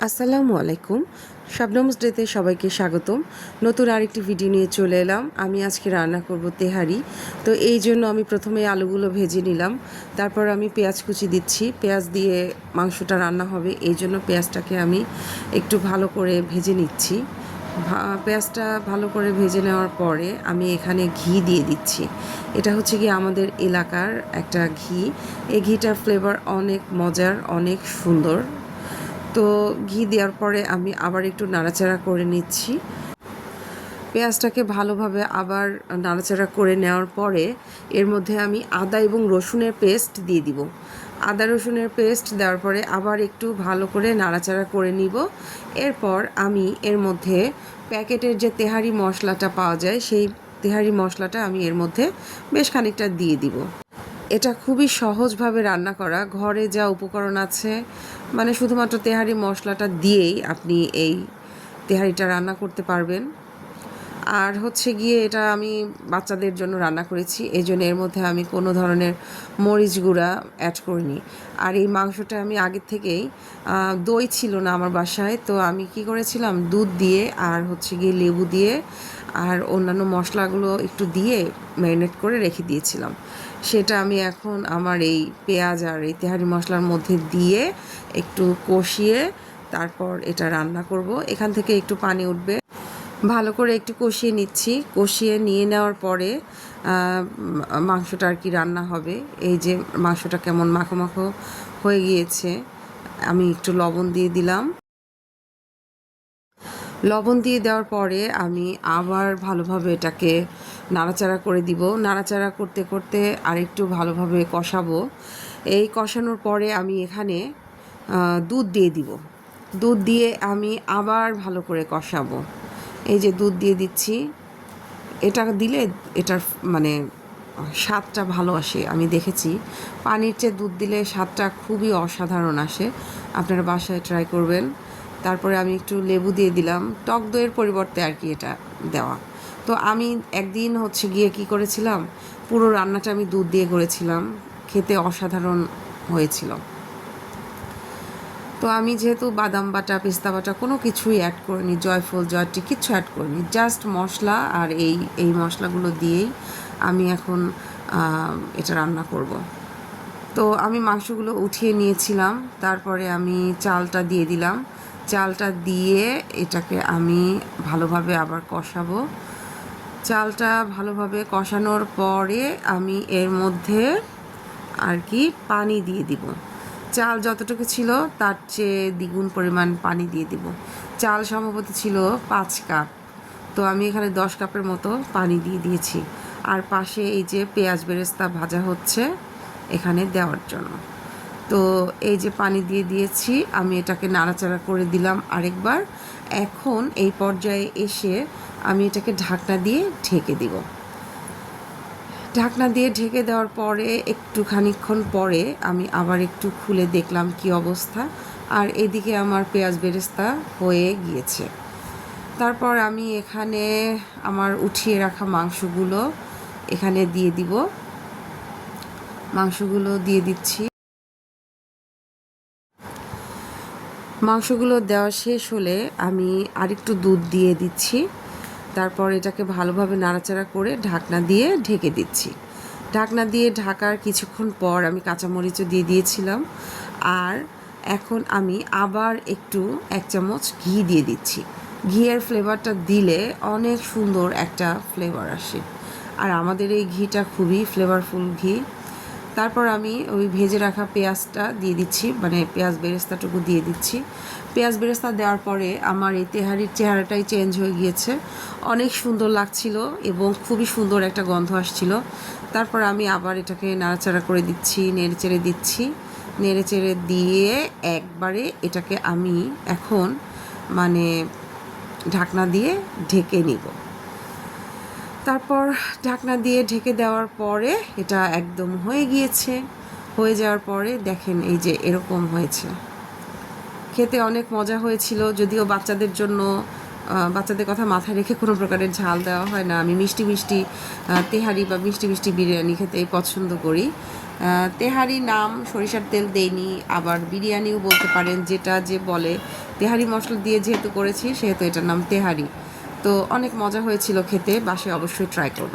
আসসালামু আলাইকুম। শবনমস ডেতে সবাইকে স্বাগতম। নতুন আরেকটি ভিডিও নিয়ে চলে এলাম। আমি আজকে রান্না করব তেহারি। তো এই জন্য আমি প্রথমে আলুগুলো ভেজে নিলাম, তারপর আমি পেঁয়াজ কুচি দিচ্ছি। পেঁয়াজ দিয়ে মাংসটা রান্না হবে, এই জন্য পেঁয়াজটাকে আমি একটু ভালো করে ভেজে নিচ্ছি। পেঁয়াজটা ভালো করে ভেজে নেওয়ার পরে আমি এখানে ঘি দিয়ে দিচ্ছি। এটা হচ্ছে কি আমাদের এলাকার একটা ঘি। এই ঘিটার ফ্লেভার অনেক মজার, অনেক সুন্দর। তো ঘি দেওয়ার পরে আমি আবার একটু নাড়াচাড়া করে নিচ্ছি। পেঁয়াজটাকে ভালোভাবে আবার নাড়াচাড়া করে নেওয়ার পরে এর মধ্যে আমি আদা এবং রসুনের পেস্ট দিয়ে দিব। আদা রসুনের পেস্ট দেওয়ার পরে আবার একটু ভালো করে নাড়াচাড়া করে নিব। এরপর আমি এর মধ্যে প্যাকেটের যে তেহারি মশলাটা পাওয়া যায়, সেই তেহারি মশলাটা আমি এর মধ্যে বেশ খানিকটা দিয়ে দিব। এটা খুবই সহজভাবে রান্না করা, ঘরে যা উপকরণ আছে মানে শুধুমাত্র তেহারি মশলাটা দিয়েই আপনি এই তেহারিটা রান্না করতে পারবেন। আর হচ্ছে গিয়ে এটা আমি বাচ্চাদের জন্য রান্না করেছি, এই জন্য এর মধ্যে আমি কোনো ধরনের মরিচ গুঁড়া অ্যাড করিনি। আর এই মাংসটা আমি আগের থেকেই দই ছিল না আমার বাসায়, তো আমি কি করেছিলাম দুধ দিয়ে আর হচ্ছে গিয়ে লেবু দিয়ে আর অন্যান্য মশলাগুলো একটু দিয়ে ম্যারিনেট করে রেখে দিয়েছিলাম। সেটা আমি এখন আমার এই পেঁয়াজ আর এই তেহারি মশলার মধ্যে দিয়ে একটু কষিয়ে তারপর এটা রান্না করব। এখান থেকে একটু পানি উঠবে, ভালো করে একটু কষিয়ে নিচ্ছি। কষিয়ে নিয়ে নেওয়ার পরে মাংসটা আর কি রান্না হবে। এই যে মাংসটা কেমন মাখো মাখো হয়ে গিয়েছে, আমি একটু লবণ দিয়ে দিলাম। লবণ দিয়ে দেওয়ার পরে আমি আবার ভালোভাবে এটাকে নাড়াচাড়া করে দিব। নাড়াচাড়া করতে করতে আরেকটু ভালোভাবে কষাবো। এই কষানোর পরে আমি এখানে দুধ দিয়ে দিব। দুধ দিয়ে আমি আবার ভালো করে কষাবো। এই যে দুধ দিয়ে দিচ্ছি, এটা দিলে এটার মানে স্বাদটা ভালো আসে। আমি দেখেছি পানির চেয়ে দুধ দিলে স্বাদটা খুবই অসাধারণ আসে। আপনারা বাসায় ট্রাই করবেন। তারপরে আমি একটু লেবু দিয়ে দিলাম, টক দইয়ের পরিবর্তে আর কি এটা দেওয়া। তো আমি একদিন হচ্ছে গিয়ে কি করেছিলাম, পুরো রান্নাটা আমি দুধ দিয়ে করেছিলাম, খেতে অসাধারণ হয়েছিল। তো আমি যেহেতু বাদাম বাটা পেস্তা বাটা কোনো কিছুই অ্যাড করিনি, জয়ফল জয়ত্রী কিচ্ছু অ্যাড করিনি, জাস্ট মশলা আর এই মশলাগুলো দিয়েই আমি এখন এটা রান্না করব। তো আমি মাংসগুলো উঠিয়ে নিয়েছিলাম, তারপরে আমি চালটা দিয়ে দিলাম। চালটা দিয়ে এটাকে আমি ভালোভাবে আবার কষাবো। চালটা ভালোভাবে কষানোর পরে আমি এর মধ্যে আর কি পানি দিয়ে দিব। চাল যতটুকু ছিল তার চেয়ে দ্বিগুণ পরিমাণ পানি দিয়ে দিব। চাল সম্ভবত ছিল 5 কাপ, তো আমি এখানে 10 কাপের মতো পানি দিয়ে দিয়েছি। আর পাশে এই যে পেঁয়াজ বেরেস্তা ভাজা হচ্ছে এখানে দেওয়ার জন্য। তো এই যে পানি দিয়ে দিয়েছি, আমি এটাকে নাড়াচাড়া করে দিলাম আরেকবার। এখন এই পর্যায়ে এসে আমি এটাকে ঢাকনা দিয়ে ঢেকে দিব। ঢাকনা দিয়ে ঢেকে দেওয়ার পরে একটু খানিকক্ষণ পরে আমি আবার একটু খুলে দেখলাম কি অবস্থা, আর এদিকে আমার পেঁয়াজ বেরেস্তা হয়ে গিয়েছে। তারপর আমি এখানে আমার উঠিয়ে রাখা মাংসগুলো এখানে দিয়ে দিব। মাংসগুলো দিয়ে দিচ্ছি। মাংসগুলো দেওয়া শেষ হলে আমি আরেকটু দুধ দিয়ে দিচ্ছি। তারপর এটাকে ভালোভাবে নাড়াচাড়া করে ঢাকনা দিয়ে ঢেকে দিচ্ছি। ঢাকনা দিয়ে ঢাকার কিছুক্ষণ পর আমি কাঁচামরিচও দিয়ে দিয়েছিলাম। আর এখন আমি আবার একটু 1 চামচ ঘি দিয়ে দিচ্ছি। ঘিয়ের ফ্লেভারটা দিলে অনেক সুন্দর একটা ফ্লেভার আসে, আর আমাদের এই ঘিটা খুবই ফ্লেভারফুল ঘি। তারপর আমি ওই ভেজে রাখা পেঁয়াজটা দিয়ে দিচ্ছি, মানে পেঁয়াজ বেরেস্তাটুকু দিয়ে দিচ্ছি। পেঁয়াজ বেরেস্তা দেওয়ার পরে আমার এই তেহারির চেহারাটাই চেঞ্জ হয়ে গিয়েছে, অনেক সুন্দর লাগছিল এবং খুবই সুন্দর একটা গন্ধ আসছিল। তারপর আমি আবার এটাকে নাড়াচাড়া করে দিচ্ছি, নেড়েচেড়ে দিচ্ছি। নেড়েচেড়ে দিয়ে একবারে এটাকে আমি এখন মানে ঢাকনা দিয়ে ঢেকে নিব। তারপর ঢাকনা দিয়ে ঢেকে দেওয়ার পরে এটা একদম হয়ে গিয়েছে। হয়ে যাওয়ার পরে দেখেন এই যে এরকম হয়েছে। খেতে অনেক মজা হয়েছিল, যদিও বাচ্চাদের জন্য বাচ্চাদের কথা মাথায় রেখে কোনো প্রকারের ঝাল দেওয়া হয় না। আমি মিষ্টি মিষ্টি তেহারি বা মিষ্টি মিষ্টি বিরিয়ানি খেতে পছন্দ করি। তেহারি নাম সরিষার তেল দেইনি, আবার বিরিয়ানিও বলতে পারেন, যেটা যে বলে তেহারি মশলা দিয়ে যেহেতু করেছি সেহেতু এটার নাম তেহারি। তো অনেক মজা হয়েছিল খেতে, বাসায় অবশ্যই ট্রাই করবেন।